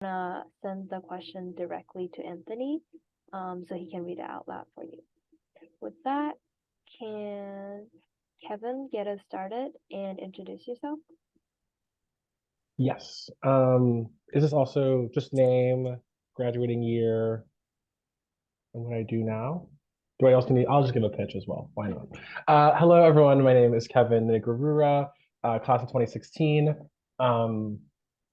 gonna send the question directly to Anthony, so he can read it out loud for you. With that, can Kevin get us started and introduce yourself? Yes. Is this also just name, graduating year, and what I do now? Do I also need? I'll just give a pitch as well. Why not? Hello, everyone. My name is Kevin Nigarura, class of 2016. Um,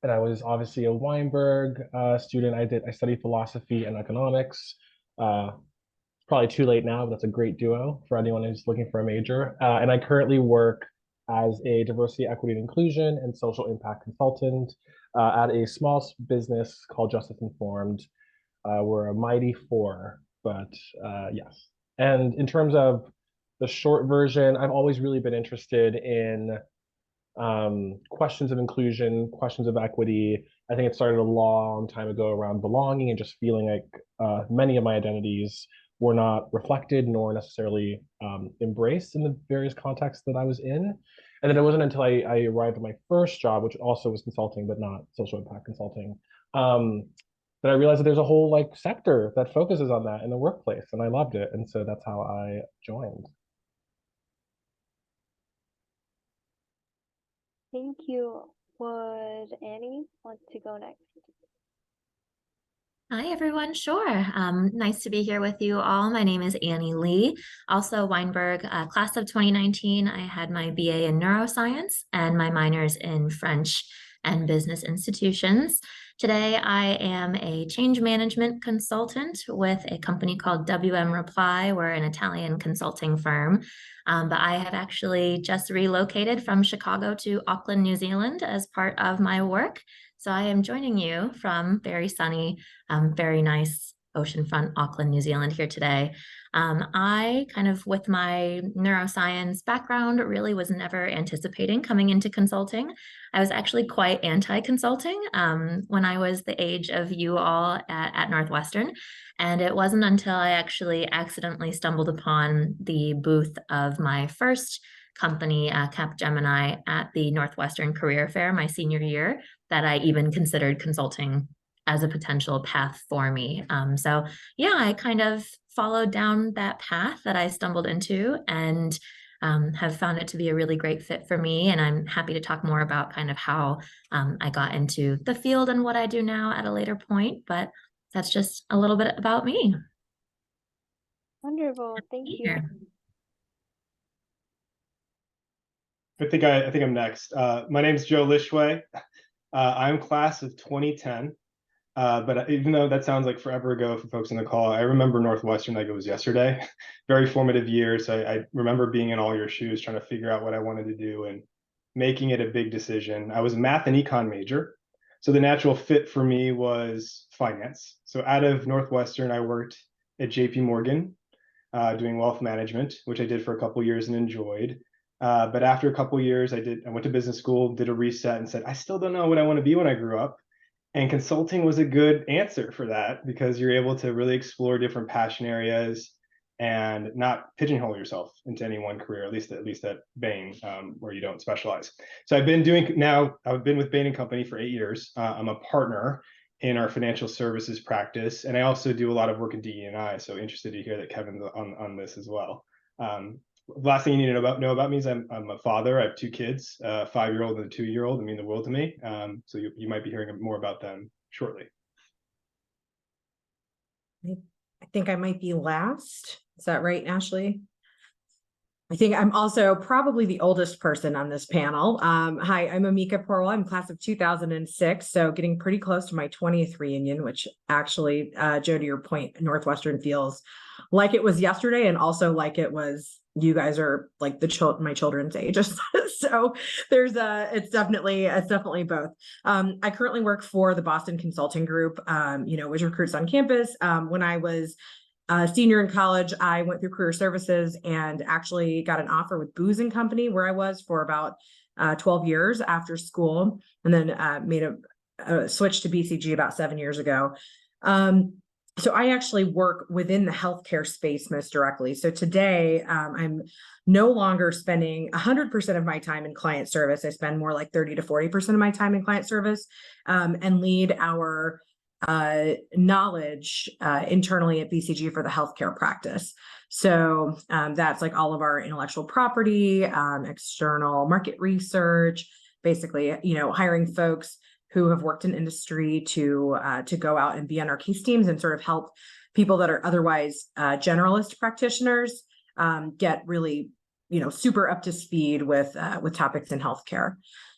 and I was obviously a Weinberg student. I studied philosophy and economics. Probably too late now, but that's a great duo for anyone who's looking for a major. And I currently work as a diversity, equity, and inclusion and social impact consultant at a small business called Justice Informed. We're a mighty four, but yes. And in terms of the short version, I've always really been interested in questions of inclusion, questions of equity. I think it started a long time ago around belonging and just feeling like many of my identities were not reflected nor necessarily embraced in the various contexts that I was in. And then it wasn't until I arrived at my first job, which also was consulting, but not social impact consulting, that I realized that there's a whole like sector that focuses on that in the workplace, and I loved it. And so that's how I joined. Thank you. Would Annie want to go next? Hi, everyone. Sure. Nice to be here with you all. My name is Annie Lee, also Weinberg, class of 2019. I had my BA in neuroscience and my minors in French and business institutions. Today, I am a change management consultant with a company called WM Reply. We're an Italian consulting firm, but I have actually just relocated from Chicago to Auckland, New Zealand as part of my work. So I am joining you from very sunny, very nice oceanfront Auckland, New Zealand here today. I kind of, with my neuroscience background, really was never anticipating coming into consulting. I was actually quite anti-consulting when I was the age of you all at Northwestern. And it wasn't until I actually accidentally stumbled upon the booth of my first company, Capgemini, at the Northwestern Career Fair my senior year that I even considered consulting as a potential path for me. So yeah, I kind of followed down that path that I stumbled into and have found it to be a really great fit for me. And I'm happy to talk more about kind of how I got into the field and what I do now at a later point. But that's just a little bit about me. Wonderful. Thank you. Here. I think I'm next. My name is Joe Lishway. I'm class of 2010. But even though that sounds like forever ago for folks on the call, I remember Northwestern like it was yesterday. Very formative years. I remember being in all your shoes, trying to figure out what I wanted to do and making it a big decision. I was a math and econ major, so the natural fit for me was finance. So out of Northwestern, I worked at JP Morgan, doing wealth management, which I did for a couple of years and enjoyed. But after a couple of years, I went to business school, did a reset, and said, I still don't know what I want to be when I grew up. And consulting was a good answer for that because you're able to really explore different passion areas and not pigeonhole yourself into any one career, at least at Bain, where you don't specialize. So I've been with Bain and Company for 8 years. I'm a partner in our financial services practice, and I also do a lot of work in DE&I. So interested to hear that Kevin's on this as well. Last thing you need to know about me is I'm a father. I have 2 kids, a 5-year-old and a 2-year-old. They mean the world to me. So you might be hearing more about them shortly. I think I might be last. Is that right, Ashley? I think I'm also probably the oldest person on this panel. Hi, I'm Amika Porwell. I'm class of 2006, so getting pretty close to my 20th reunion, which actually, Joe, to your point, Northwestern feels like it was yesterday, and also like it was. You guys are like my children's ages, so there's it's definitely both. I currently work for the Boston Consulting Group, which recruits on campus. When I was senior in college, I went through career services and actually got an offer with Booz and Company, where I was for about 12 years after school, and then made a switch to BCG about 7 years ago. So I actually work within the healthcare space most directly. So today, I'm no longer spending 100% of my time in client service. I spend more like 30 to 40% of my time in client service, and lead our knowledge internally at BCG for the healthcare practice. So that's like all of our intellectual property, external market research, basically, hiring folks who have worked in industry to go out and be on our case teams and sort of help people that are otherwise generalist practitioners get really, super up to speed with topics in healthcare.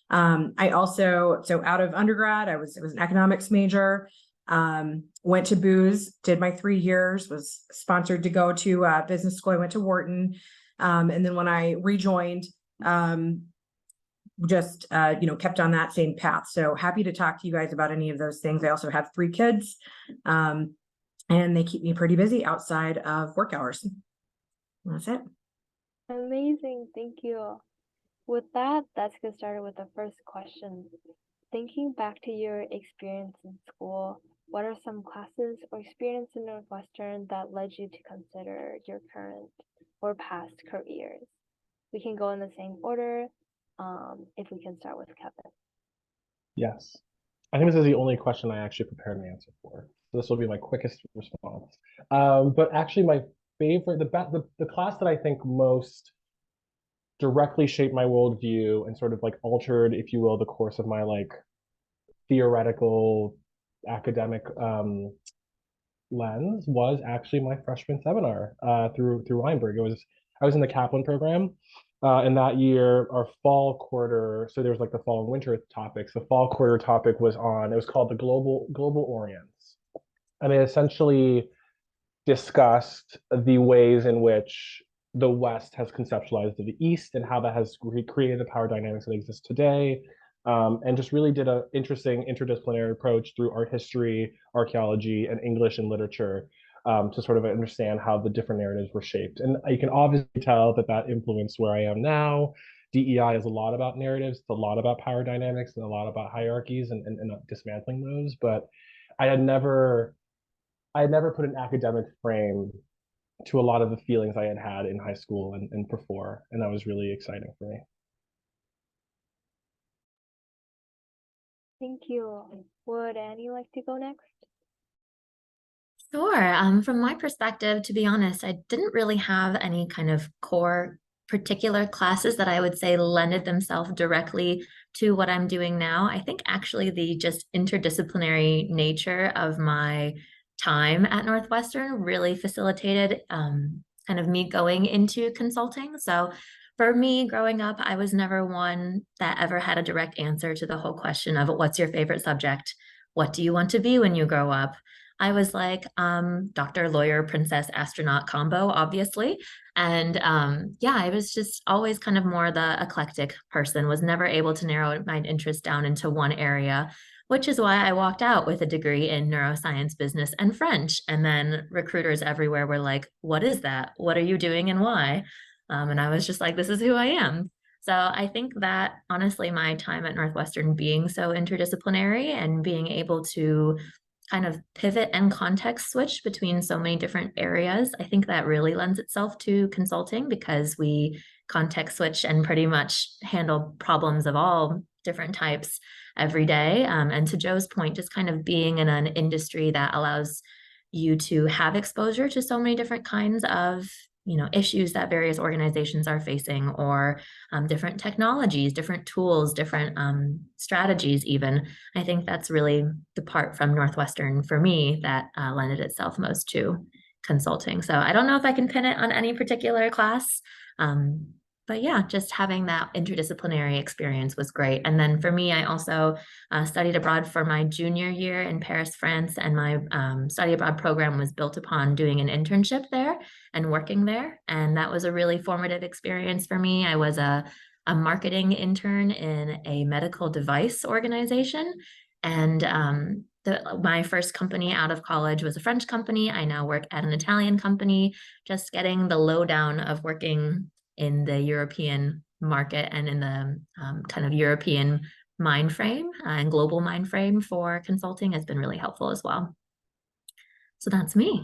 I also, so out of undergrad, I was an economics major. Went to Booz, did my 3 years, was sponsored to go to business school. I went to Wharton, and then when I rejoined, just kept on that same path. So happy to talk to you guys about any of those things. I also have 3 kids, and they keep me pretty busy outside of work hours. That's it. Amazing, thank you. With that, let's get started with the first question. Thinking back to your experience in school, what are some classes or experience in Northwestern that led you to consider your current or past careers? We can go in the same order. If we can start with Kevin. Yes. I think this is the only question I actually prepared an answer for. So this will be my quickest response. But actually my favorite, the class that I think most directly shaped my worldview and sort of like altered, if you will, the course of my like theoretical academic lens was actually my freshman seminar through Weinberg. I was in the Kaplan program. And that year, our fall quarter, so there was like the fall and winter topics. The fall quarter topic was it was called the Global Orients. And it essentially discussed the ways in which the West has conceptualized the East and how that has created the power dynamics that exist today. And just really did an interesting interdisciplinary approach through art history, archaeology, and English and literature to sort of understand how the different narratives were shaped. And you can obviously tell that influenced where I am now. DEI is a lot about narratives, it's a lot about power dynamics, and a lot about hierarchies and dismantling those. But I had never put an academic frame to a lot of the feelings I had in high school and before, and that was really exciting for me. Thank you. Would Annie like to go next? Sure. From my perspective, to be honest, I didn't really have any kind of core particular classes that I would say lended themselves directly to what I'm doing now. I think actually the just interdisciplinary nature of my time at Northwestern really facilitated kind of me going into consulting. So for me, growing up, I was never one that ever had a direct answer to the whole question of what's your favorite subject? What do you want to be when you grow up? I was like, doctor, lawyer, princess, astronaut combo, obviously. And yeah, I was just always kind of more the eclectic person, was never able to narrow my interest down into one area, which is why I walked out with a degree in neuroscience, business, and French. And then recruiters everywhere were like, what is that? What are you doing and why? And I was just like, this is who I am. So I think that honestly, my time at Northwestern being so interdisciplinary and being able to kind of pivot and context switch between so many different areas, I think that really lends itself to consulting because we context switch and pretty much handle problems of all different types every day. And to Joe's point, just kind of being in an industry that allows you to have exposure to so many different kinds of issues that various organizations are facing, or different technologies, different tools, different strategies even. I think that's really the part from Northwestern for me that lended itself most to consulting. So I don't know if I can pin it on any particular class, but yeah, just having that interdisciplinary experience was great. And then for me, I also studied abroad for my junior year in Paris, France, and my study abroad program was built upon doing an internship there and working there. And that was a really formative experience for me. I was a marketing intern in a medical device organization. And my first company out of college was a French company. I now work at an Italian company, just getting the lowdown of working in the European market and in the kind of European mind frame and global mind frame for consulting has been really helpful as well. So that's me.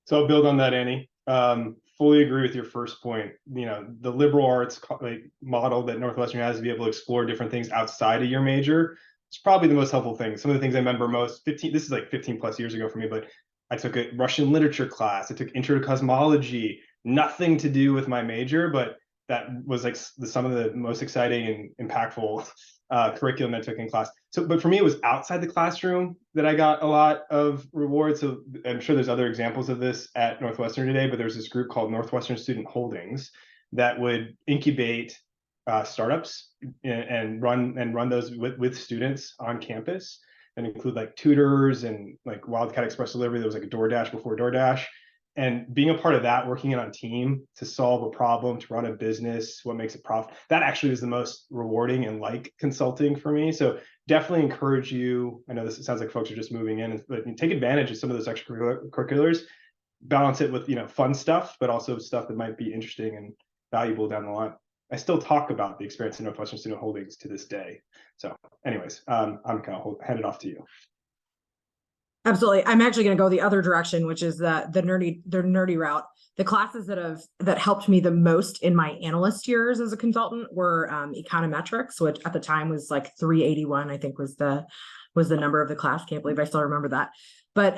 So I'll build on that, Annie. Fully agree with your first point. The liberal arts model that Northwestern has to be able to explore different things outside of your major. It's probably the most helpful thing. Some of the things I remember most, this is like 15 plus years ago for me, but I took a Russian literature class. I took intro to cosmology, nothing to do with my major, but that was like some of the most exciting and impactful curriculum I took in class. But for me, it was outside the classroom that I got a lot of rewards. So I'm sure there's other examples of this at Northwestern today, but there's this group called Northwestern Student Holdings that would incubate startups and run those with students on campus, and include like tutors and like Wildcat Express Delivery. There was like a DoorDash before DoorDash. And being a part of that, working on a team to solve a problem, to run a business, what makes it profit, that actually is the most rewarding and like consulting for me. So definitely encourage you. I know it sounds like folks are just moving in, but take advantage of some of those extracurriculars, balance it with fun stuff, but also stuff that might be interesting and valuable down the line. I still talk about the experience in Northwestern Student Holdings to this day. So anyways, I'm gonna hand it off to you. Absolutely. I'm actually going to go the other direction, which is the nerdy route. The classes that helped me the most in my analyst years as a consultant were econometrics, which at the time was like 381, I think was the number of the class. Can't believe I still remember that. But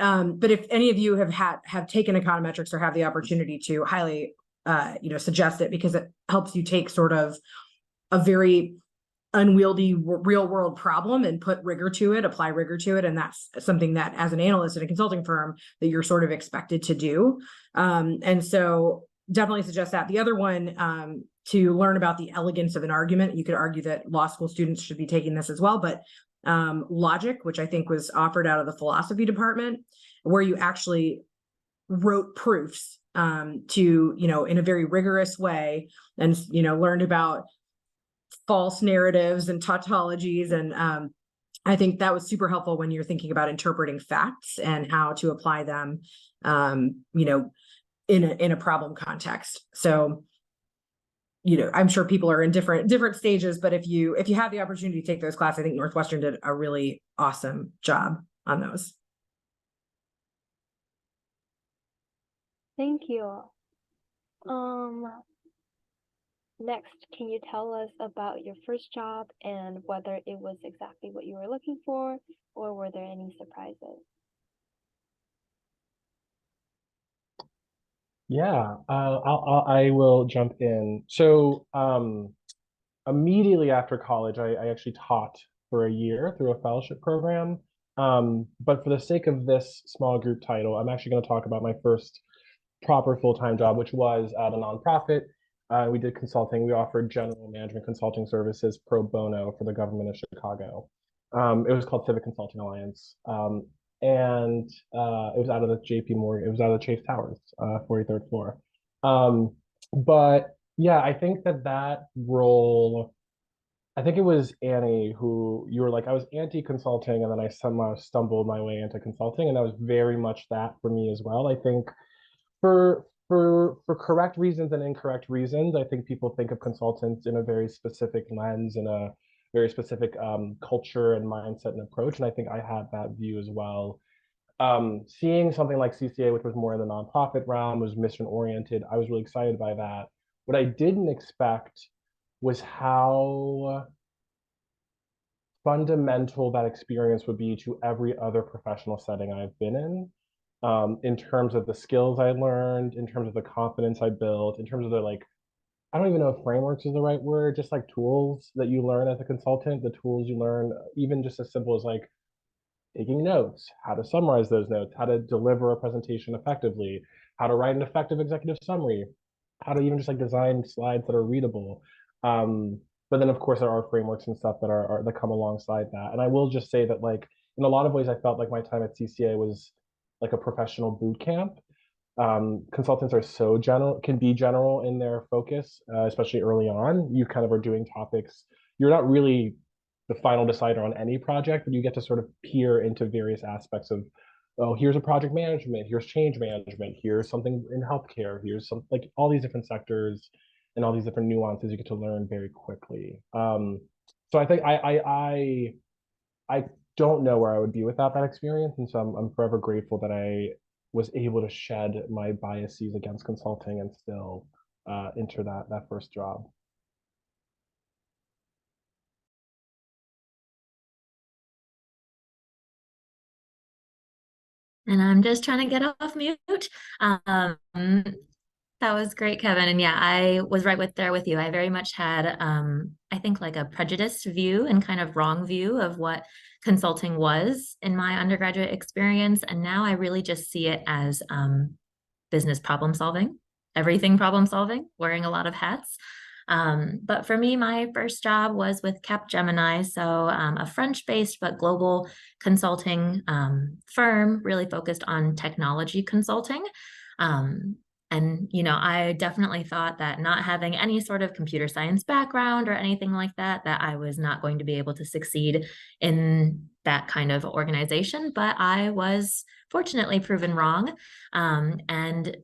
if any of you have taken econometrics or have the opportunity to, highly suggest it, because it helps you take sort of a very unwieldy real world problem and apply rigor to it. And that's something that as an analyst in a consulting firm that you're sort of expected to do. And so definitely suggest that. The other one, to learn about the elegance of an argument, you could argue that law school students should be taking this as well, but logic, which I think was offered out of the philosophy department, where you actually wrote proofs to, in a very rigorous way, and, learned about false narratives and tautologies. And I think that was super helpful when you're thinking about interpreting facts and how to apply them, in a problem context. So, I'm sure people are in different stages, but if you have the opportunity to take those classes, I think Northwestern did a really awesome job on those. Thank you. Next, can you tell us about your first job and whether it was exactly what you were looking for, or were there any surprises? Yeah, I will jump in. So immediately after college, I actually taught for a year through a fellowship program. But for the sake of this small group title, I'm actually going to talk about my first proper full-time job, which was at a nonprofit. We did consulting. We offered general management consulting services pro bono for the government of Chicago. It was called Civic Consulting Alliance. And it was out of the JP Morgan, it was out of the Chase Towers, 43rd floor. But yeah, I think that role, I think it was Annie who you were like, I was anti-consulting, and then I somehow stumbled my way into consulting, and that was very much that for me as well. I think for correct reasons and incorrect reasons, I think people think of consultants in a very specific lens, in a very specific culture and mindset and approach. And I think I had that view as well. Seeing something like CCA, which was more in the nonprofit realm, was mission oriented, I was really excited by that. What I didn't expect was how fundamental that experience would be to every other professional setting I've been in terms of the skills I learned, in terms of the confidence I built, in terms of the I don't even know if frameworks is the right word, just like tools that you learn as a consultant, the tools you learn, even just as simple as like taking notes, how to summarize those notes, how to deliver a presentation effectively, how to write an effective executive summary, how to even just like design slides that are readable. But then of course there are frameworks and stuff that are that come alongside that. And I will just say that like in a lot of ways I felt like my time at CCA was like a professional boot camp. Consultants are so general, can be general in their focus, especially early on. You kind of are doing topics. You're not really the final decider on any project, but you get to sort of peer into various aspects of, oh, here's a project management, here's change management, here's something in healthcare, here's some like all these different sectors and all these different nuances you get to learn very quickly. So I think I don't know where I would be without that experience. And so I'm forever grateful that I was able to shed my biases against consulting and still enter that first job. And I'm just trying to get off mute. That was great, Kevin. And yeah, I was right there with you. I very much had, I think, like a prejudiced view and kind of wrong view of what consulting was in my undergraduate experience. And now I really just see it as business problem solving, everything problem solving, wearing a lot of hats. But for me, my first job was with Capgemini, so a French-based but global consulting firm, really focused on technology consulting. And, you know, I definitely thought that not having any sort of computer science background or anything like that, that I was not going to be able to succeed in that kind of organization. But I was fortunately proven wrong. And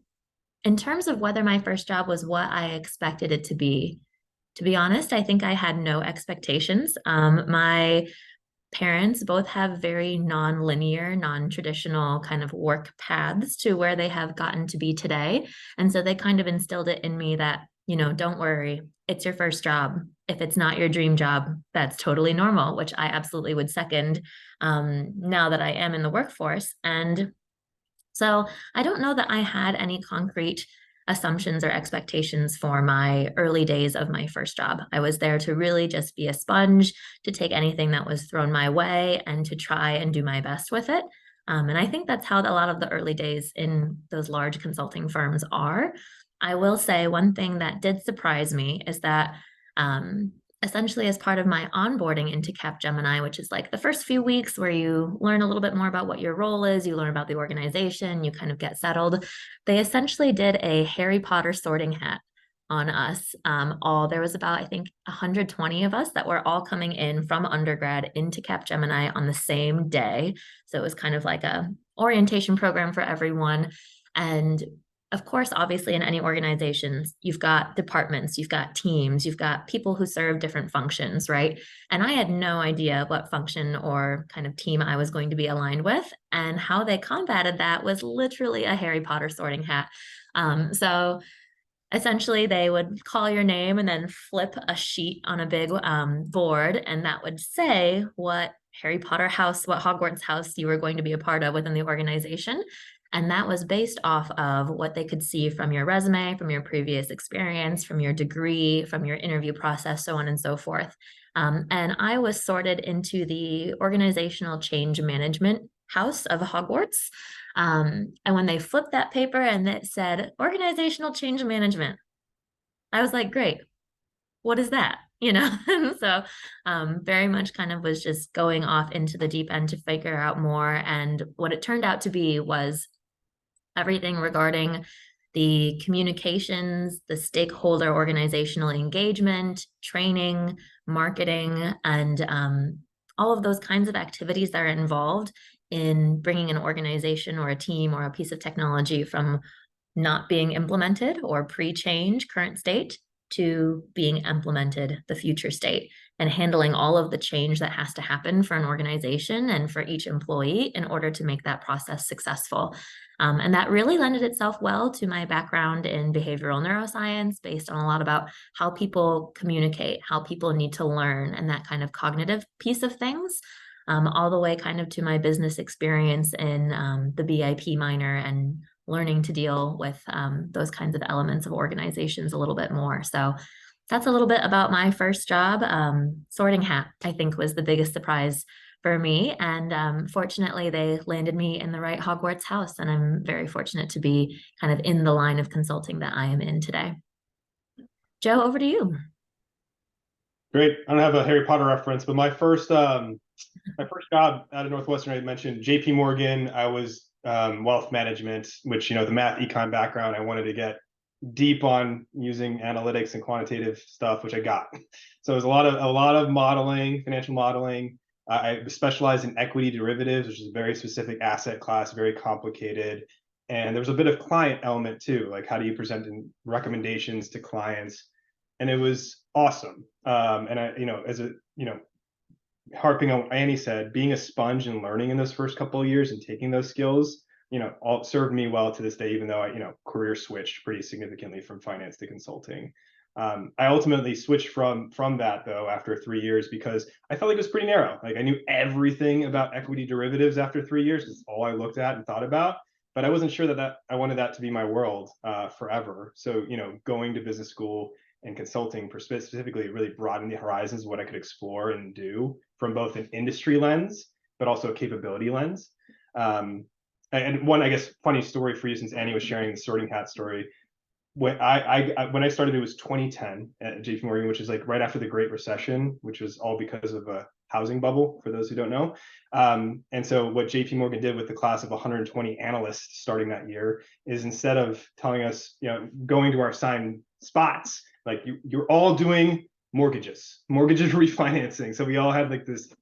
in terms of whether my first job was what I expected it to be honest, I think I had no expectations. My parents both have very non-linear, non-traditional kind of work paths to where they have gotten to be today. And so they kind of instilled it in me that, you know, don't worry, it's your first job. If it's not your dream job, that's totally normal, which I absolutely would second now that I am in the workforce. And so I don't know that I had any concrete assumptions or expectations for my early days of my first job. I was there to really just be a sponge, to take anything that was thrown my way and to try and do my best with it. And I think that's how a lot of the early days in those large consulting firms are. I will say one thing that did surprise me is that essentially as part of my onboarding into Capgemini, which is like the first few weeks where you learn a little bit more about what your role is, you learn about the organization, you kind of get settled. They essentially did a Harry Potter sorting hat on us. There was about, I think, 120 of us that were all coming in from undergrad into Capgemini on the same day. So it was kind of like a orientation program for everyone. And of course, obviously, in any organizations, you've got departments, you've got teams, you've got people who serve different functions, right? And I had no idea what function or kind of team I was going to be aligned with. And how they combated that was literally a Harry Potter sorting hat. So essentially, they would call your name and then flip a sheet on a big board, and that would say what Harry Potter house, what Hogwarts house you were going to be a part of within the organization. And that was based off of what they could see from your resume, from your previous experience, from your degree, from your interview process, so on and so forth. And I was sorted into the organizational change management house of Hogwarts. And when they flipped that paper and it said organizational change management, I was like, great, what is that? You know, so very much kind of was just going off into the deep end to figure out more. And what it turned out to be was everything regarding the communications, the stakeholder organizational engagement, training, marketing, and all of those kinds of activities that are involved in bringing an organization or a team or a piece of technology from not being implemented or pre-change current state to being implemented the future state, and handling all of the change that has to happen for an organization and for each employee in order to make that process successful. And that really lended itself well to my background in behavioral neuroscience, based on a lot about how people communicate, how people need to learn, and that kind of cognitive piece of things, all the way kind of to my business experience in the BIP minor and learning to deal with those kinds of elements of organizations a little bit more. So that's a little bit about my first job. Sorting hat, I think, was the biggest surprise for me. And fortunately, they landed me in the right Hogwarts house. And I'm very fortunate to be kind of in the line of consulting that I am in today. Joe, over to you. Great. I don't have a Harry Potter reference, but my first job out of Northwestern, I mentioned JP Morgan. I was wealth management, which, you know, the math econ background, I wanted to get deep on using analytics and quantitative stuff, which I got. So it was a lot of modeling, financial modeling. I specialized in equity derivatives, which is a very specific asset class, very complicated. And there was a bit of client element too, like how do you present recommendations to clients? And it was awesome. And I, you know, as a, you know, harping on what Annie said, being a sponge and learning in those first couple of years and taking those skills, all served me well to this day, even though I, career switched pretty significantly from finance to consulting. I ultimately switched from that though after 3 years because I felt like it was pretty narrow. Like I knew everything about equity derivatives after 3 years. It's all I looked at and thought about, but I wasn't sure that I wanted that to be my world forever. So, going to business school and consulting specifically really broadened the horizons of what I could explore and do from both an industry lens, but also a capability lens. And one, I guess, funny story for you, since Annie was sharing the sorting hat story. When I started, it was 2010 at JP Morgan, which is like right after the Great Recession, which was all because of a housing bubble, for those who don't know. And so what JP Morgan did with the class of 120 analysts starting that year is, instead of telling us, going to our assigned spots, like you're all doing mortgages refinancing. So we all had like this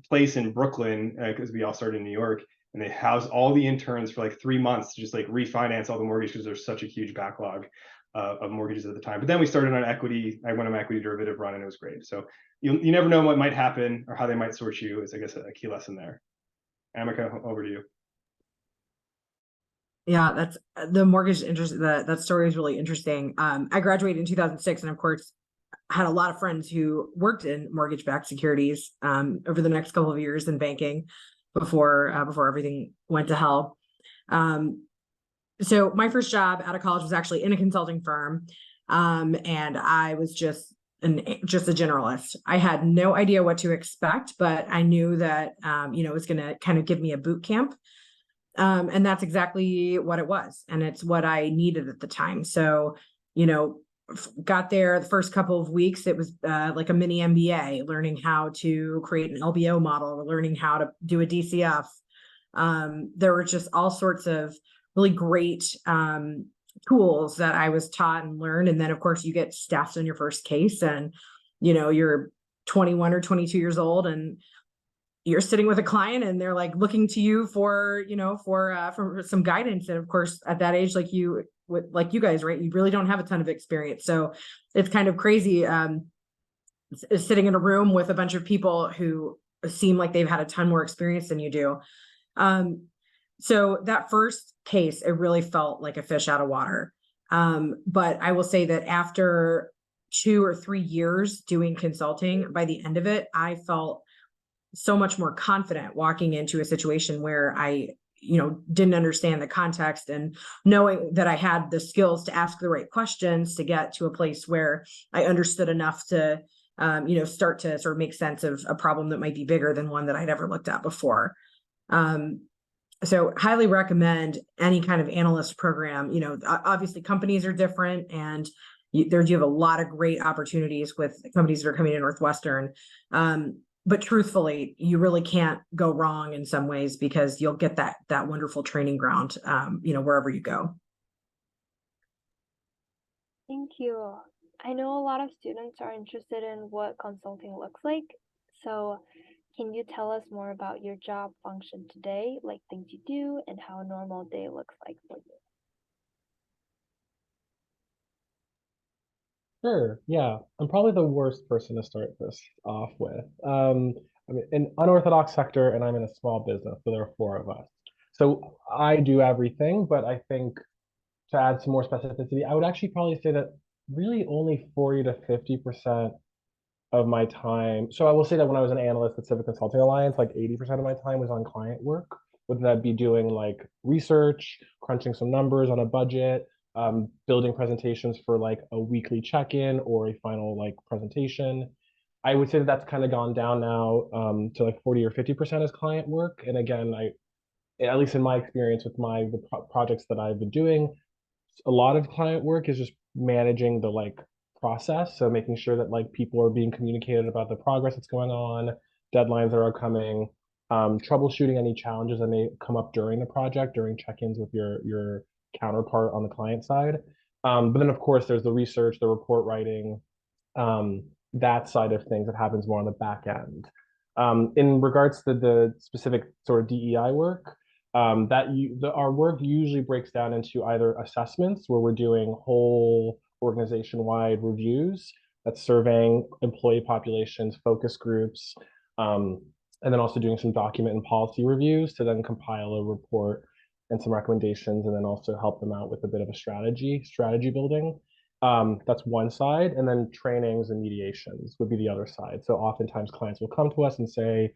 place in Brooklyn, because we all started in New York, and they housed all the interns for like 3 months to just like refinance all the mortgages, because there's such a huge backlog of mortgages at the time. But then we started on equity. I went on my equity derivative run, and it was great. So you never know what might happen or how they might sort you, is I guess a key lesson there. Amika, over to you. Yeah, that's the mortgage interest. That story is really interesting. I graduated in 2006, and of course, had a lot of friends who worked in mortgage-backed securities over the next couple of years in banking before everything went to hell. So my first job out of college was actually in a consulting firm, and I was just a generalist. I had no idea what to expect, but I knew that it was going to kind of give me a boot camp. And that's exactly what it was. And it's what I needed at the time. So, got there the first couple of weeks, it was like a mini MBA, learning how to create an LBO model, learning how to do a DCF. There were just all sorts of really great tools that I was taught and learned. And then of course you get staffed on your first case, and, you're 21 or 22 years old, and you're sitting with a client, and they're like looking to you for some guidance. And of course, at that age, like you guys, right, you really don't have a ton of experience. So it's kind of crazy sitting in a room with a bunch of people who seem like they've had a ton more experience than you do. So that first case, it really felt like a fish out of water. But I will say that after 2 or 3 years doing consulting, by the end of it, I felt so much more confident walking into a situation where I, didn't understand the context, and knowing that I had the skills to ask the right questions to get to a place where I understood enough to, start to sort of make sense of a problem that might be bigger than one that I'd ever looked at before. So highly recommend any kind of analyst program. Obviously companies are different, and you have a lot of great opportunities with companies that are coming to Northwestern. But truthfully, you really can't go wrong in some ways, because you'll get that wonderful training ground, wherever you go. Thank you. I know a lot of students are interested in what consulting looks like. So can you tell us more about your job function today, like things you do and how a normal day looks like for you? Sure. Yeah. I'm probably the worst person to start this off with. An unorthodox sector, and I'm in a small business, so there are 4 of us. So I do everything, but I think to add some more specificity, I would actually probably say that really only 40 to 50% of my time. So I will say that when I was an analyst at Civic Consulting Alliance, like 80% of my time was on client work, whether that be doing like research, crunching some numbers on a budget, building presentations for like a weekly check-in or a final like presentation. I would say that that's kind of gone down now to like 40 or 50% as client work. And again, at least in my experience with the projects that I've been doing, a lot of client work is just managing the like process. So making sure that like people are being communicated about the progress that's going on, deadlines that are coming, troubleshooting any challenges that may come up during the project, during check-ins with your counterpart on the client side. But then of course there's the research, the report writing, that side of things that happens more on the back end. In regards to the specific sort of DEI work, our work usually breaks down into either assessments, where we're doing whole organization-wide reviews, that's surveying employee populations, focus groups, And then also doing some document and policy reviews to then compile a report and some recommendations, and then also help them out with a bit of a strategy building. That's one side, and then trainings and mediations would be the other side. So oftentimes clients will come to us and say,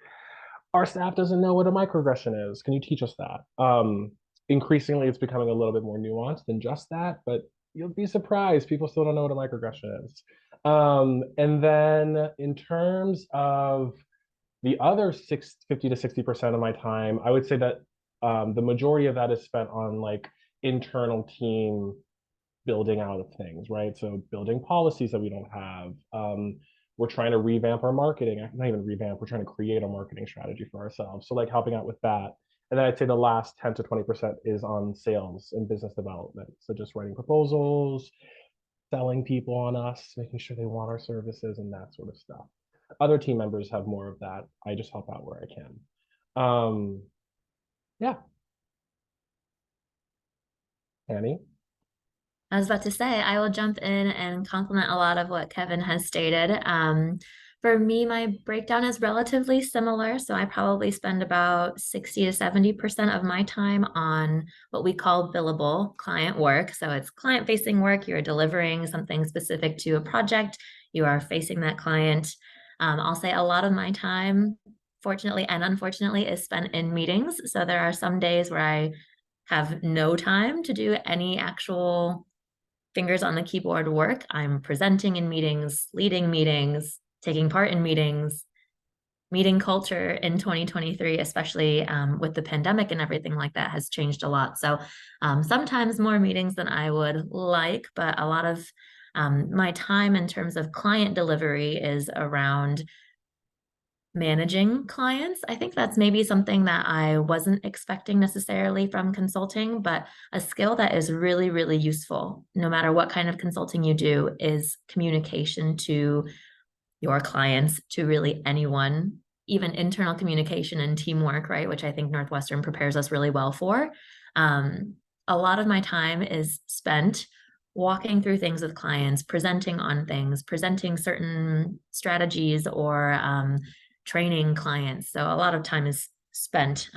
our staff doesn't know what a microaggression is. Can you teach us that? Increasingly, it's becoming a little bit more nuanced than just that, but you'll be surprised. People still don't know what a microaggression is. And then in terms of the other 50 to 60% of my time, I would say that the majority of that is spent on like internal team building out of things, right? So building policies that we don't have. We're trying to revamp our marketing, not even revamp, we're trying to create a marketing strategy for ourselves. So like helping out with that. And then I'd say the last 10 to 20% is on sales and business development. So just writing proposals, selling people on us, making sure they want our services and that sort of stuff. Other team members have more of that. I just help out where I can. Yeah. Annie? I was about to say, I will jump in and compliment a lot of what Kevin has stated. For me, my breakdown is relatively similar. So I probably spend about 60 to 70% of my time on what we call billable client work. So it's client-facing work. You're delivering something specific to a project. You are facing that client. I'll say a lot of my time, fortunately and unfortunately, is spent in meetings. So there are some days where I have no time to do any actual fingers on the keyboard work. I'm presenting in meetings, leading meetings, taking part in meetings. Meeting culture in 2023, especially with the pandemic and everything like that, has changed a lot. So sometimes more meetings than I would like, but a lot of my time in terms of client delivery is around managing clients. I think that's maybe something that I wasn't expecting necessarily from consulting, but a skill that is really, really useful, no matter what kind of consulting you do, is communication to your clients, to really anyone, even internal communication and teamwork, right? Which I think Northwestern prepares us really well for. A lot of my time is spent walking through things with clients, presenting on things, presenting certain strategies, or training clients. So a lot of time is spent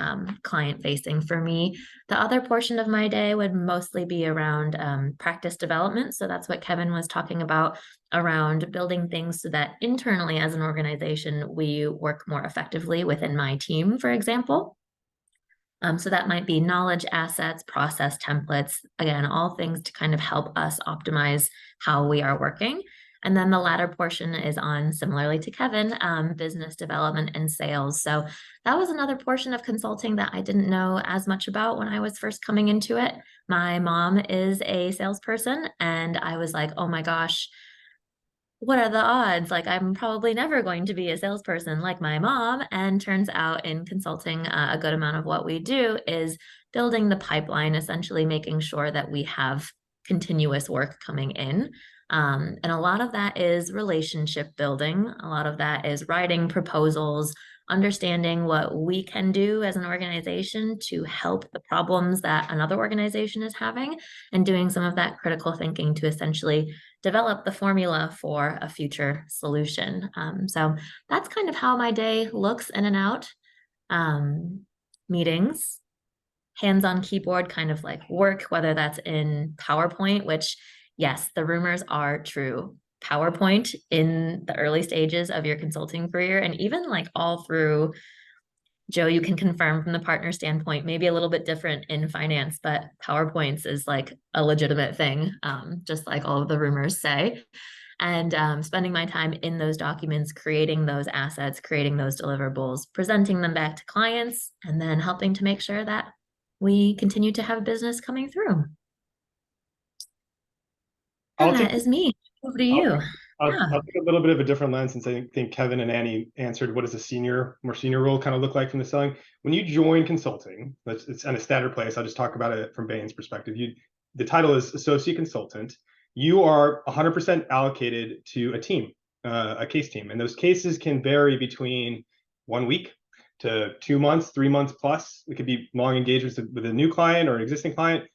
client facing for me. The other portion of my day would mostly be around practice development. So that's what Kevin was talking about, around building things so that internally as an organization, we work more effectively within my team, for example. So that might be knowledge assets, process templates, again, all things to kind of help us optimize how we are working. And then the latter portion is on, similarly to Kevin, business development and sales. So that was another portion of consulting that I didn't know as much about when I was first coming into it. My mom is a salesperson, and I was like, oh my gosh, what are the odds? Like, I'm probably never going to be a salesperson like my mom. And turns out in consulting, a good amount of what we do is building the pipeline, essentially making sure that we have continuous work coming in. And a lot of that is relationship building. A lot of that is writing proposals, understanding what we can do as an organization to help the problems that another organization is having, and doing some of that critical thinking to essentially develop the formula for a future solution. So that's kind of how my day looks in and out. Meetings, hands-on keyboard kind of like work, whether that's in PowerPoint, which, yes, the rumors are true. PowerPoint in the early stages of your consulting career, and even like all through, Joe, you can confirm from the partner standpoint, maybe a little bit different in finance, but PowerPoints is like a legitimate thing, just like all of the rumors say. And spending my time in those documents, creating those assets, creating those deliverables, presenting them back to clients, and then helping to make sure that we continue to have business coming through. And that is me. Over to you. I'll take a little bit of a different lens, since I think Kevin and Annie answered what does a more senior role kind of look like from the selling. When you join consulting, it's in a standard place. I'll just talk about it from Bain's perspective. The title is associate consultant. You are 100% allocated to a team, a case team, and those cases can vary between 1 week to 2 months, 3 months plus. It could be long engagements with a new client or an existing client.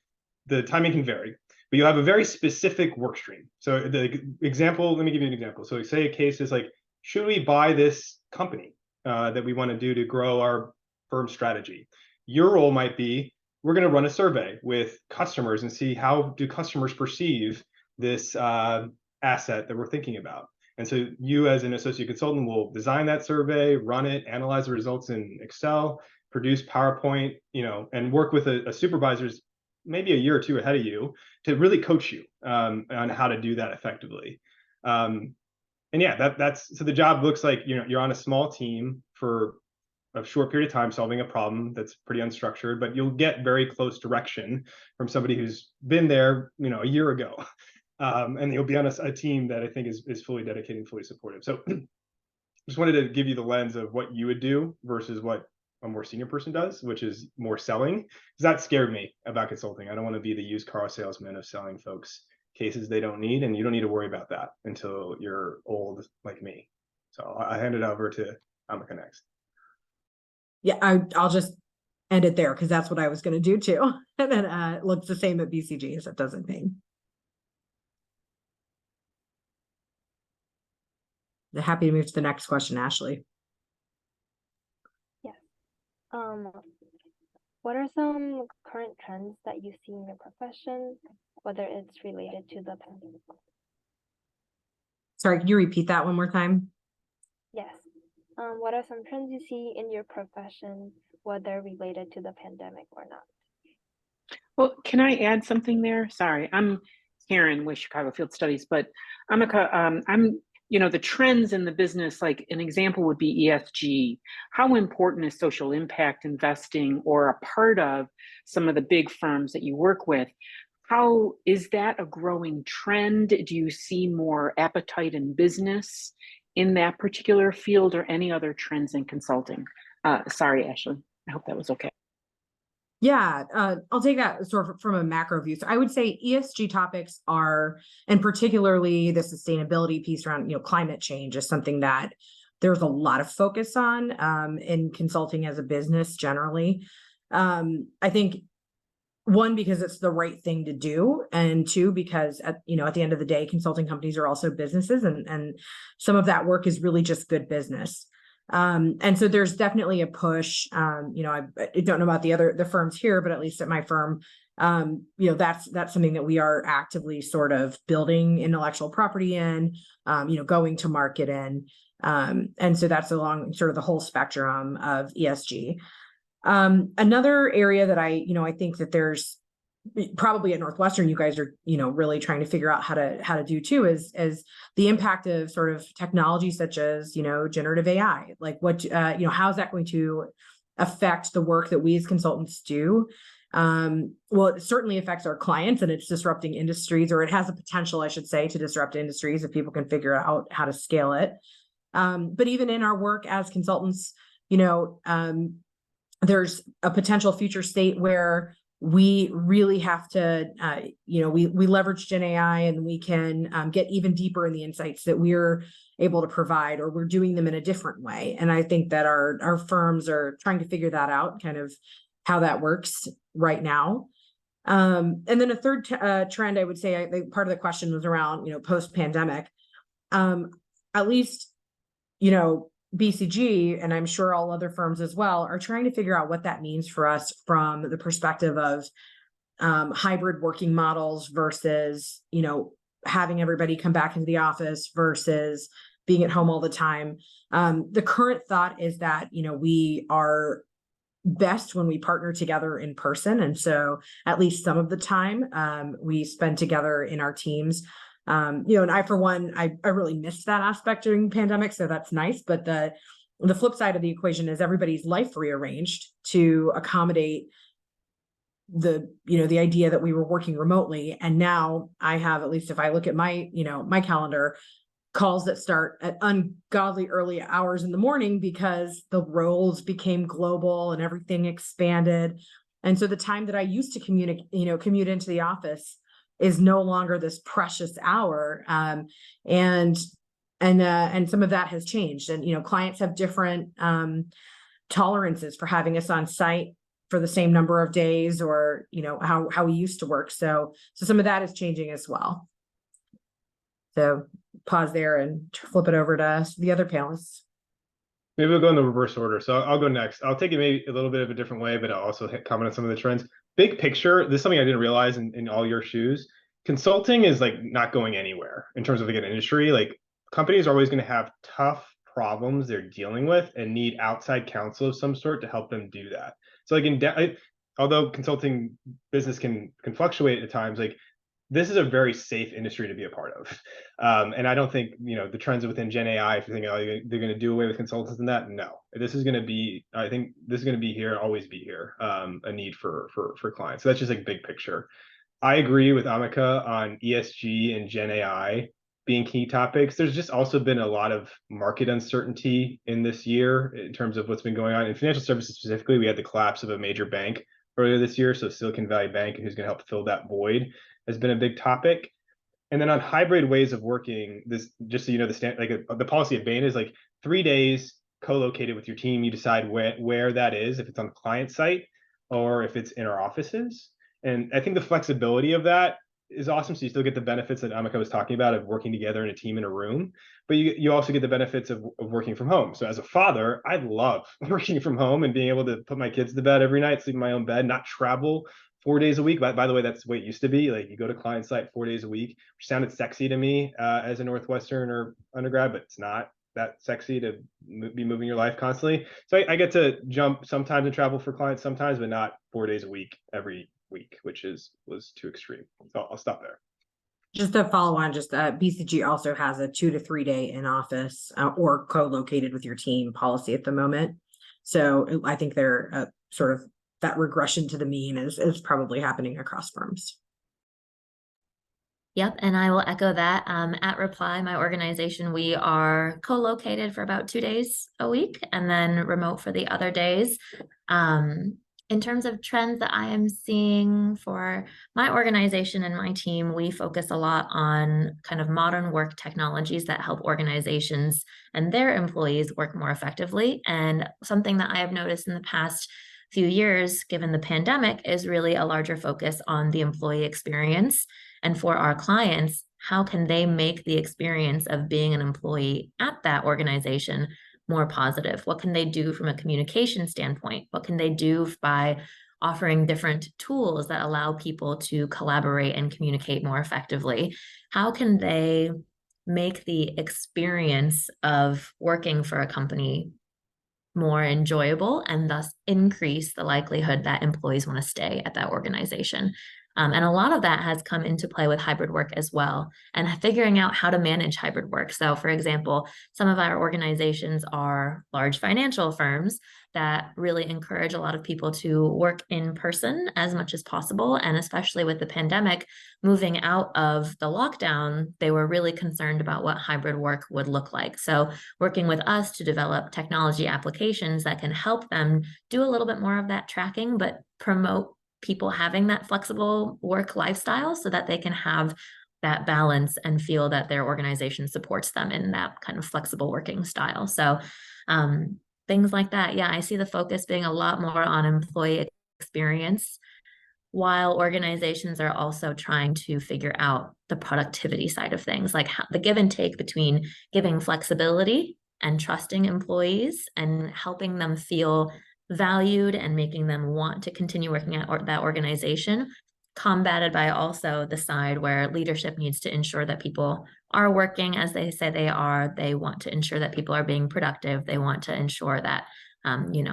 The timing can vary. But you have a very specific work stream. So the example, let me give you an example. So say a case is like, should we buy this company? that we want to do to grow our firm strategy. Your role might be, we're going to run a survey with customers and see how do customers perceive this asset that we're thinking about. And so you as an associate consultant will design that survey, run it, analyze the results in Excel, produce PowerPoint, and work with a supervisor's maybe a year or two ahead of you to really coach you on how to do that effectively. And yeah, that's so the job looks like you're on a small team for a short period of time solving a problem that's pretty unstructured, but you'll get very close direction from somebody who's been there, a year ago. And you'll be on a team that I think is fully dedicated and fully supportive. So just wanted to give you the lens of what you would do versus what a more senior person does, which is more selling, because that scared me about consulting. I don't want to be the used car salesman of selling folks cases they don't need, and you don't need to worry about that until you're old like me. So I hand it over to Amika next. Yeah, I'll just end it there because that's what I was going to do too. And then it looks the same at BCG as it does in Maine. Happy to move to the next question, Ashley. Yes. What are some current trends that you see in your profession, whether it's related to the pandemic? Sorry, can you repeat that one more time? Yes. What are some trends you see in your profession, whether related to the pandemic or not? Well, can I add something there? Sorry, I'm Karen with Chicago Field Studies, but Amika, I'm the trends in the business, like an example would be ESG. How important is social impact investing or a part of some of the big firms that you work with? How is that a growing trend? Do you see more appetite in business in that particular field, or any other trends in consulting? Sorry, Ashley, I hope that was okay. Yeah, I'll take that sort of from a macro view. So I would say ESG topics are, and particularly the sustainability piece around, climate change is something that there's a lot of focus on in consulting as a business generally. I think one, because it's the right thing to do, and two, because at the end of the day, consulting companies are also businesses, and some of that work is really just good business. And so there's definitely a push. I don't know about the firms here, but at least at my firm, that's something that we are actively sort of building intellectual property in, going to market in. And so that's along sort of the whole spectrum of ESG. Another area that I think that there's probably at Northwestern, you guys are, really trying to figure out how to do too, is the impact of sort of technology such as, generative AI, like what, how is that going to affect the work that we as consultants do? Well, it certainly affects our clients, and it's disrupting industries, or it has the potential, I should say, to disrupt industries if people can figure out how to scale it. But even in our work as consultants, there's a potential future state where we really have to, we leverage Gen AI, and we can get even deeper in the insights that we're able to provide, or we're doing them in a different way. And I think that our firms are trying to figure that out, kind of how that works right now. And then a third trend, I would say, I think part of the question was around, post-pandemic. At least, BCG, and I'm sure all other firms as well, are trying to figure out what that means for us from the perspective of hybrid working models versus, having everybody come back into the office versus being at home all the time. The current thought is that, we are best when we partner together in person. And so at least some of the time we spend together in our teams. And I, for one, I really missed that aspect during the pandemic. So that's nice. But the flip side of the equation is everybody's life rearranged to accommodate the idea that we were working remotely. And now I have, at least if I look at my, my calendar, calls that start at ungodly early hours in the morning because the roles became global and everything expanded. And so the time that I used to commute into the office is no longer this precious hour. And some of that has changed. And, clients have different tolerances for having us on site for the same number of days, or, how we used to work. So some of that is changing as well. So pause there and flip it over to the other panelists. Maybe we'll go in the reverse order. So I'll go next. I'll take it maybe a little bit of a different way, but I'll also comment on some of the trends. Big picture, this is something I didn't realize in all your shoes. Consulting is like not going anywhere in terms of like an industry. Like companies are always going to have tough problems they're dealing with and need outside counsel of some sort to help them do that. So like although consulting business can fluctuate at times, like this is a very safe industry to be a part of. And I don't think, the trends within Gen AI, if you think, oh, they're going to do away with consultants and that, no. This is going to be, I think this is going to be here, always be here, a need for clients. So that's just like big picture. I agree with Amika on ESG and Gen AI being key topics. There's just also been a lot of market uncertainty in this year in terms of what's been going on. In financial services specifically, we had the collapse of a major bank earlier this year. So Silicon Valley Bank, who's going to help fill that void, has been a big topic. And then on hybrid ways of working, this, just so you know, the policy of Bain is like 3 days co-located with your team. You decide where that is, if it's on the client site or if it's in our offices. And I think the flexibility of that is awesome. So you still get the benefits that Amika was talking about of working together in a team in a room, but you also get the benefits of working from home. So as a father, I love working from home and being able to put my kids to bed every night, sleep in my own bed, not travel 4 days a week. By the way, that's the way it used to be. Like you go to client site 4 days a week, which sounded sexy to me as a Northwestern or undergrad, but it's not that sexy to be moving your life constantly. So I get to jump sometimes and travel for clients sometimes, but not 4 days a week every week, which was too extreme. So I'll stop there. Just to follow on, BCG also has a 2 to 3 day in office or co-located with your team policy at the moment. So I think they're sort of that regression to the mean is probably happening across firms. Yep, and I will echo that. At Reply, my organization, we are co-located for about 2 days a week and then remote for the other days. In terms of trends that I am seeing for my organization and my team, we focus a lot on kind of modern work technologies that help organizations and their employees work more effectively. And something that I have noticed in the past few years, given the pandemic, is really a larger focus on the employee experience. And for our clients, how can they make the experience of being an employee at that organization more positive? What can they do from a communication standpoint? What can they do by offering different tools that allow people to collaborate and communicate more effectively? How can they make the experience of working for a company more enjoyable and thus increase the likelihood that employees want to stay at that organization? And a lot of that has come into play with hybrid work as well, and figuring out how to manage hybrid work. So, for example, some of our organizations are large financial firms that really encourage a lot of people to work in person as much as possible. And especially with the pandemic moving out of the lockdown, they were really concerned about what hybrid work would look like. So, working with us to develop technology applications that can help them do a little bit more of that tracking, but promote people having that flexible work lifestyle so that they can have that balance and feel that their organization supports them in that kind of flexible working style. So things like that. Yeah, I see the focus being a lot more on employee experience, while organizations are also trying to figure out the productivity side of things, like the give and take between giving flexibility and trusting employees and helping them feel valued and making them want to continue working at that organization, combated by also the side where leadership needs to ensure that people are working as they say they are. They want to ensure that people are being productive. They want to ensure that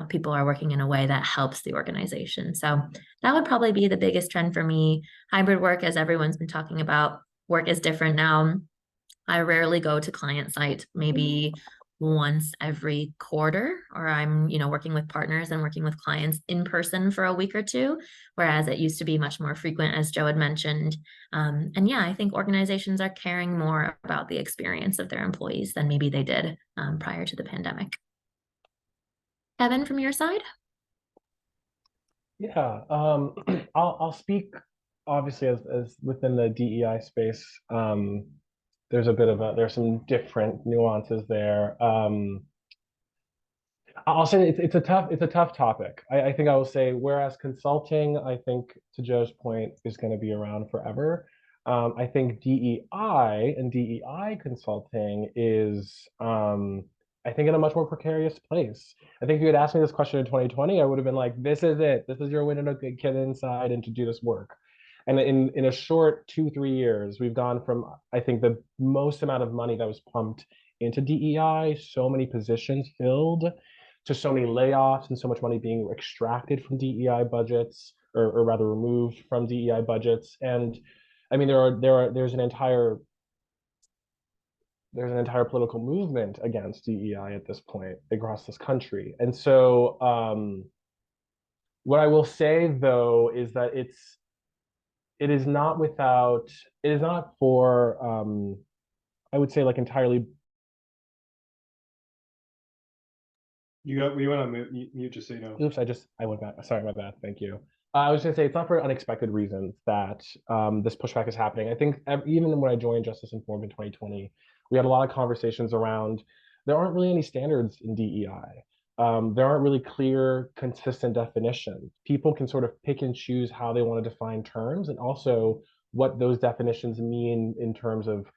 people are working in a way that helps the organization. So that would probably be the biggest trend for me. Hybrid work, as everyone's been talking about, work is different now. I rarely go to client site, maybe once every quarter, or I'm, working with partners and working with clients in person for a week or two, whereas it used to be much more frequent, as Joe had mentioned. And yeah, I think organizations are caring more about the experience of their employees than maybe they did prior to the pandemic. Kevin, from your side? Yeah, I'll speak obviously as within the DEI space. There's some different nuances there. I'll say it's a tough topic. I think I will say, whereas consulting, I think to Joe's point, is going to be around forever. I think DEI and DEI consulting is I think, in a much more precarious place. I think if you had asked me this question in 2020, I would have been like, this is it. This is your window to get inside and to do this work. And in a short 2-3 years, we've gone from, I think, the most amount of money that was pumped into DEI, so many positions filled, to so many layoffs and so much money being extracted from DEI budgets, or rather removed from DEI budgets. And I mean, there's an entire political movement against DEI at this point across this country. And so what I will say, though, is that it is not for I would say, like, entirely. You want to mute just so you know. Oops, I went back. Sorry, my bad. Thank you. I was going to say, it's not for unexpected reasons that this pushback is happening. I think even when I joined Justice Informed in 2020, we had a lot of conversations around there aren't really any standards in DEI. There aren't really clear, consistent definitions. People can sort of pick and choose how they want to define terms, and also what those definitions mean in terms of,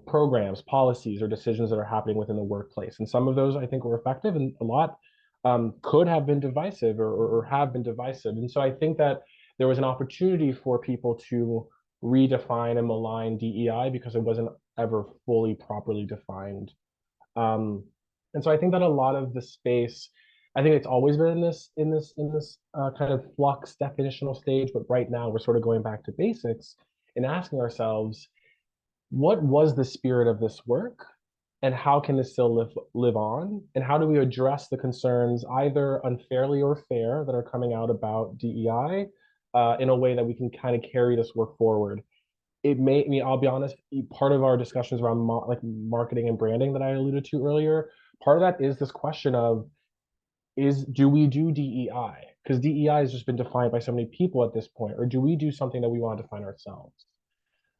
programs, policies, or decisions that are happening within the workplace. And some of those, I think, were effective, and a lot could have been divisive, or have been divisive. And so I think that there was an opportunity for people to redefine and malign DEI because it wasn't ever fully properly defined. And so I think that a lot of the space, I think it's always been in this kind of flux definitional stage, but right now we're sort of going back to basics and asking ourselves, what was the spirit of this work, and how can this still live on, and how do we address the concerns, either unfairly or fair, that are coming out about DEI in a way that we can kind of carry this work forward. I'll be honest, part of our discussions around marketing and branding that I alluded to earlier, part of that is this question of, do we do DEI? Because DEI has just been defined by so many people at this point, or do we do something that we want to define ourselves?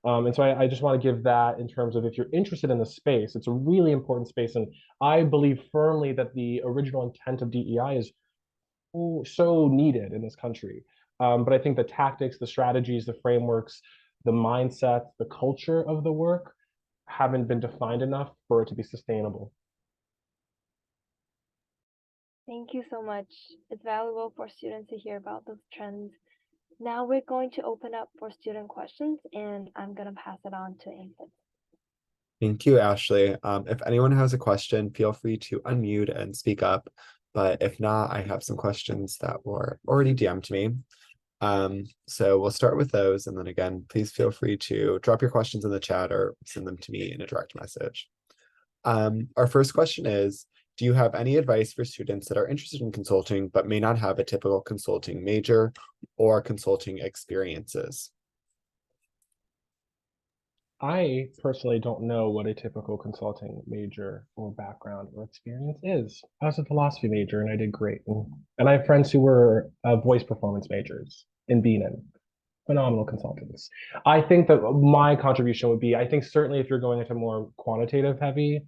And so I just want to give that in terms of, if you're interested in the space, it's a really important space. And I believe firmly that the original intent of DEI is so needed in this country. But I think the tactics, the strategies, the frameworks, the mindset, the culture of the work haven't been defined enough for it to be sustainable. Thank you so much. It's valuable for students to hear about those trends. Now we're going to open up for student questions, and I'm going to pass it on to Anthony. Thank you, Ashley. If anyone has a question, feel free to unmute and speak up. But if not, I have some questions that were already DM'd me. So we'll start with those. And then again, please feel free to drop your questions in the chat or send them to me in a direct message. Our first question is, do you have any advice for students that are interested in consulting but may not have a typical consulting major or consulting experiences? I personally don't know what a typical consulting major or background or experience is. I was a philosophy major and I did great. And I have friends who were voice performance majors in Benin, phenomenal consultants. I think that my contribution would be, I think certainly if you're going into more quantitative heavy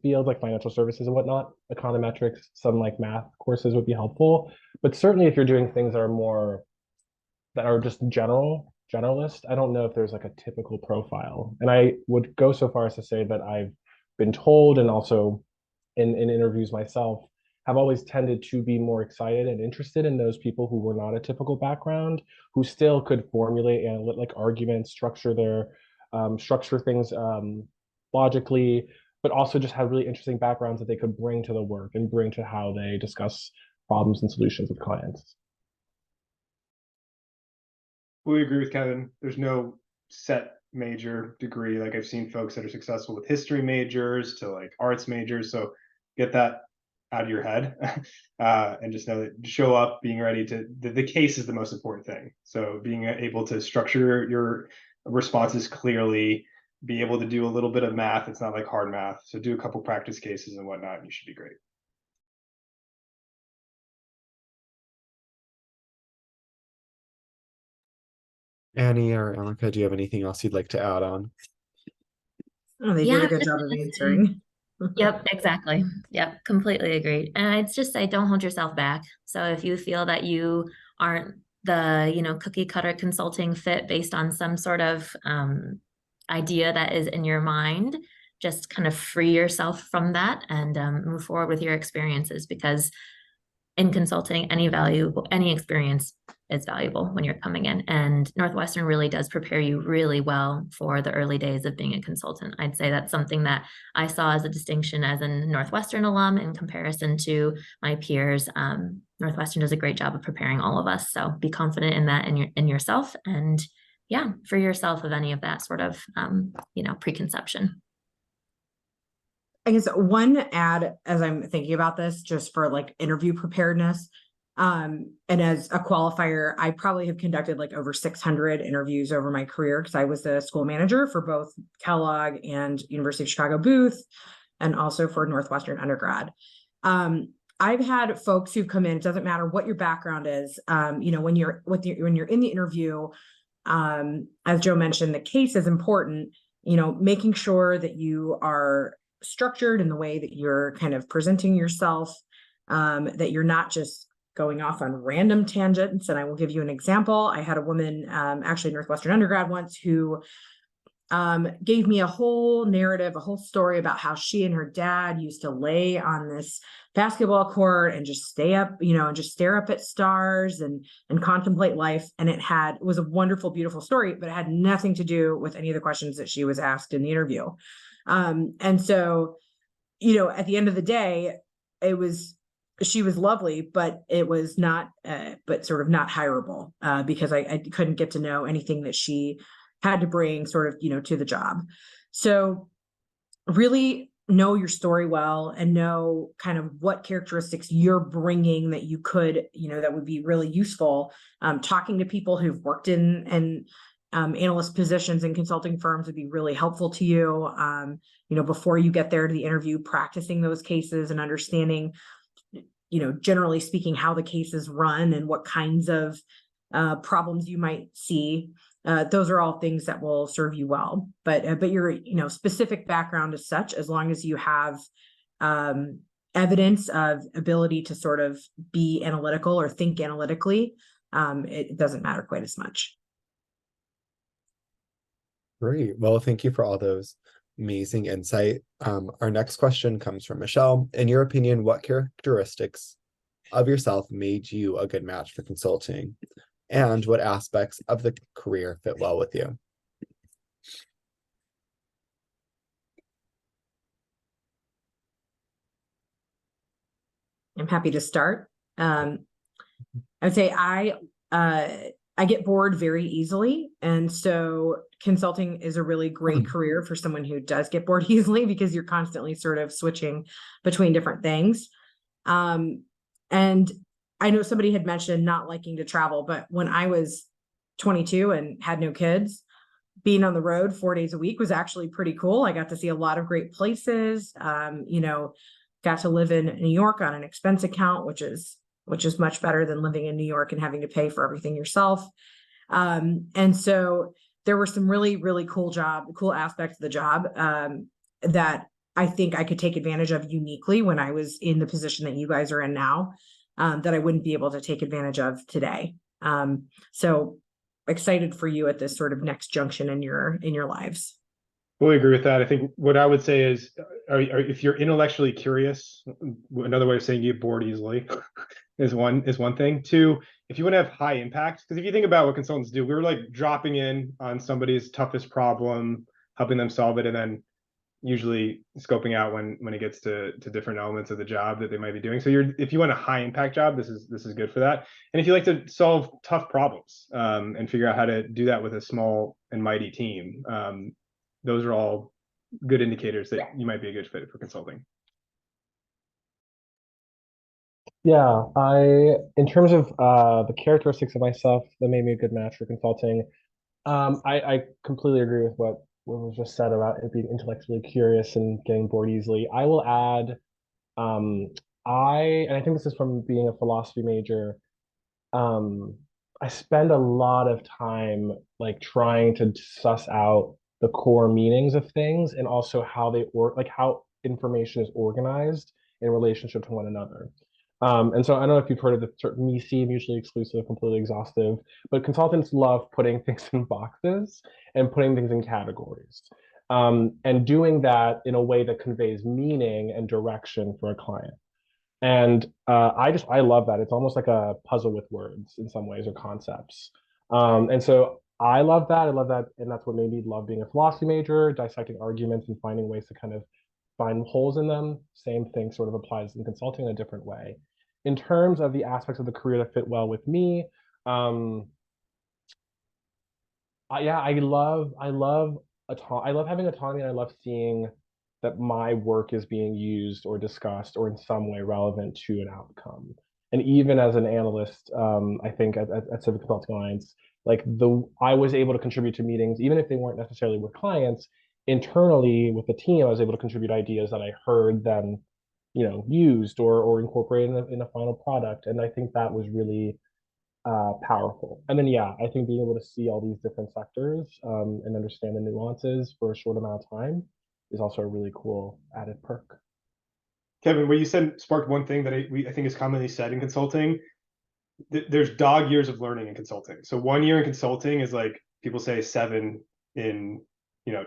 fields like financial services and whatnot, econometrics, some like math courses would be helpful. But certainly if you're doing things that are just generalist, I don't know if there's like a typical profile. And I would go so far as to say that I've been told, and also in interviews myself, have always tended to be more excited and interested in those people who were not a typical background, who still could formulate like arguments, structure things logically, but also just have really interesting backgrounds that they could bring to the work and bring to how they discuss problems and solutions with clients. We agree with Kevin. There's no set major degree. Like, I've seen folks that are successful with history majors to like arts majors. So get that out of your head and just know that show up being ready to, the case is the most important thing. So being able to structure your responses clearly, be able to do a little bit of math. It's not like hard math. So do a couple practice cases and whatnot, and you should be great. Annie or Annika, do you have anything else you'd like to add on? Oh, they did a good job of answering. Yep, exactly. Yep, completely agreed. And I'd just say, don't hold yourself back. So if you feel that you aren't the, cookie cutter consulting fit based on some sort of idea that is in your mind, just kind of free yourself from that and move forward with your experiences, because in consulting, any experience is valuable when you're coming in. And Northwestern really does prepare you really well for the early days of being a consultant. I'd say that's something that I saw as a distinction as a Northwestern alum in comparison to my peers. Northwestern does a great job of preparing all of us. So be confident in that, in yourself, and yeah, free yourself of any of that sort of, preconception. I guess one add as I'm thinking about this, just for like interview preparedness, and as a qualifier, I probably have conducted like over 600 interviews over my career, because I was the school manager for both Kellogg and University of Chicago Booth, and also for Northwestern undergrad. I've had folks who've come in, it doesn't matter what your background is, when you're in the interview, as Joe mentioned, the case is important, making sure that you are structured in the way that you're kind of presenting yourself, that you're not just going off on random tangents. And I will give you an example. I had a woman, actually Northwestern undergrad once, who gave me a whole narrative, a whole story about how she and her dad used to lay on this basketball court and just stay up, and just stare up at stars and contemplate life. And it was a wonderful, beautiful story, but it had nothing to do with any of the questions that she was asked in the interview. And so, at the end of the day, she was lovely, but it was not, but sort of not hireable, because I couldn't get to know anything that she had to bring sort of, to the job. So really know your story well and know kind of what characteristics you're bringing that you could, that would be really useful. Talking to people who've worked in analyst positions in consulting firms would be really helpful to you. Before you get there to the interview, practicing those cases and understanding, generally speaking, how the cases run and what kinds of problems you might see. Those are all things that will serve you well. But your specific background is such, as long as you have evidence of ability to sort of be analytical or think analytically, it doesn't matter quite as much. Great. Well, thank you for all those amazing insight. Our next question comes from Michelle. In your opinion, what characteristics of yourself made you a good match for consulting? And what aspects of the career fit well with you? I'm happy to start. I would say I get bored very easily. And so consulting is a really great career for someone who does get bored easily, because you're constantly sort of switching between different things. And I know somebody had mentioned not liking to travel, but when I was 22 and had no kids, being on the road 4 days a week was actually pretty cool. I got to see a lot of great places, got to live in New York on an expense account, which is much better than living in New York and having to pay for everything yourself. And so there were some really, really cool aspects of the job that I think I could take advantage of uniquely when I was in the position that you guys are in now, that I wouldn't be able to take advantage of today. So excited for you at this sort of next junction in your lives. Fully agree with that. I think what I would say is, if you're intellectually curious, another way of saying you get bored easily is one thing. Two, if you want to have high impact, because if you think about what consultants do, we're like dropping in on somebody's toughest problem, helping them solve it, and then usually scoping out when it gets to different elements of the job that they might be doing. So if you want a high impact job, this is good for that. And if you like to solve tough problems and figure out how to do that with a small and mighty team, those are all good indicators that you might be a good fit for consulting. Yeah, in terms of the characteristics of myself that made me a good match for consulting, I completely agree with what was just said about it being intellectually curious and getting bored easily. I will add, and I think this is from being a philosophy major, I spend a lot of time like trying to suss out the core meanings of things and also how they work, like how information is organized in relationship to one another. And so I don't know if you've heard of the term MECE, mutually exclusive, completely exhaustive, but consultants love putting things in boxes and putting things in categories. and doing that in a way that conveys meaning and direction for a client. And I love that. It's almost like a puzzle with words in some ways, or concepts. And so I love that. I love that. And that's what made me love being a philosophy major, dissecting arguments and finding ways to kind of find holes in them. Same thing sort of applies in consulting in a different way. In terms of the aspects of the career that fit well with me, yeah, I love having autonomy, and I love seeing that my work is being used or discussed or in some way relevant to an outcome. And even as an analyst, I think at Civic Consulting Alliance, like I was able to contribute to meetings, even if they weren't necessarily with clients, internally with the team. I was able to contribute ideas that I heard them, used or incorporated in a final product. And I think that was really powerful. And then, yeah, I think being able to see all these different sectors and understand the nuances for a short amount of time is also a really cool added perk. Kevin, what you said sparked one thing that I think is commonly said in consulting. There's dog years of learning in consulting. So 1 year in consulting is like people say 7 in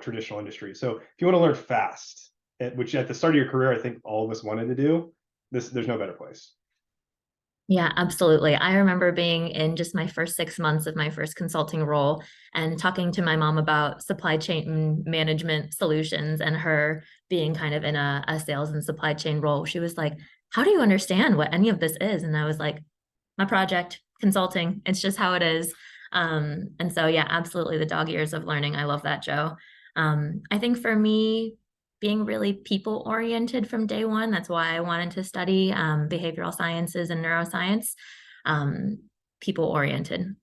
traditional industry. So if you want to learn fast, which at the start of your career I think all of us wanted to do, there's no better place. Yeah, absolutely. I remember being in just my first 6 months of my first consulting role and talking to my mom about supply chain management solutions, and her being kind of in a sales and supply chain role. She was like, "How do you understand what any of this is?" And I was like, "My project, consulting, it's just how it is." And so, yeah, absolutely the dog years of learning. I love that, Joe. I think for me, being really people oriented from day one. That's why I wanted to study behavioral sciences and neuroscience. People oriented,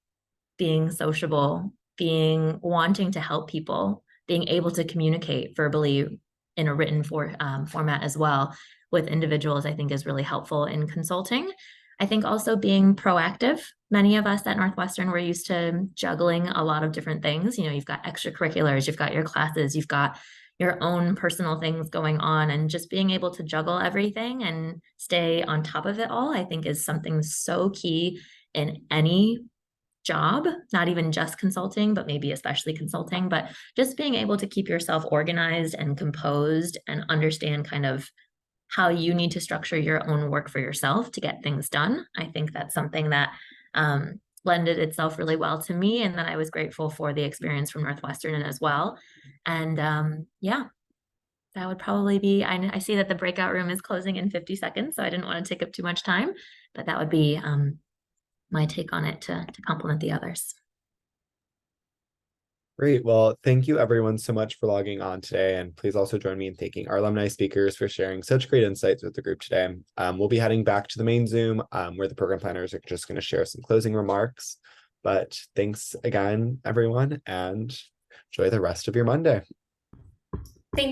being sociable, wanting to help people, being able to communicate verbally in a written format as well with individuals, I think is really helpful in consulting. I think also being proactive. Many of us at Northwestern were used to juggling a lot of different things. You've got extracurriculars, you've got your classes, you've got your own personal things going on, and just being able to juggle everything and stay on top of it all, I think is something so key in any job, not even just consulting, but maybe especially consulting, but just being able to keep yourself organized and composed and understand kind of how you need to structure your own work for yourself to get things done. I think that's something that lended itself really well to me, and that I was grateful for the experience from Northwestern as well. And yeah, that would probably be, I see that the breakout room is closing in 50 seconds, so I didn't want to take up too much time, but that would be my take on it to complement the others. Great. Well, thank you everyone so much for logging on today. And please also join me in thanking our alumni speakers for sharing such great insights with the group today. We'll be heading back to the main Zoom where the program planners are just going to share some closing remarks. But thanks again, everyone, and enjoy the rest of your Monday. Thank you.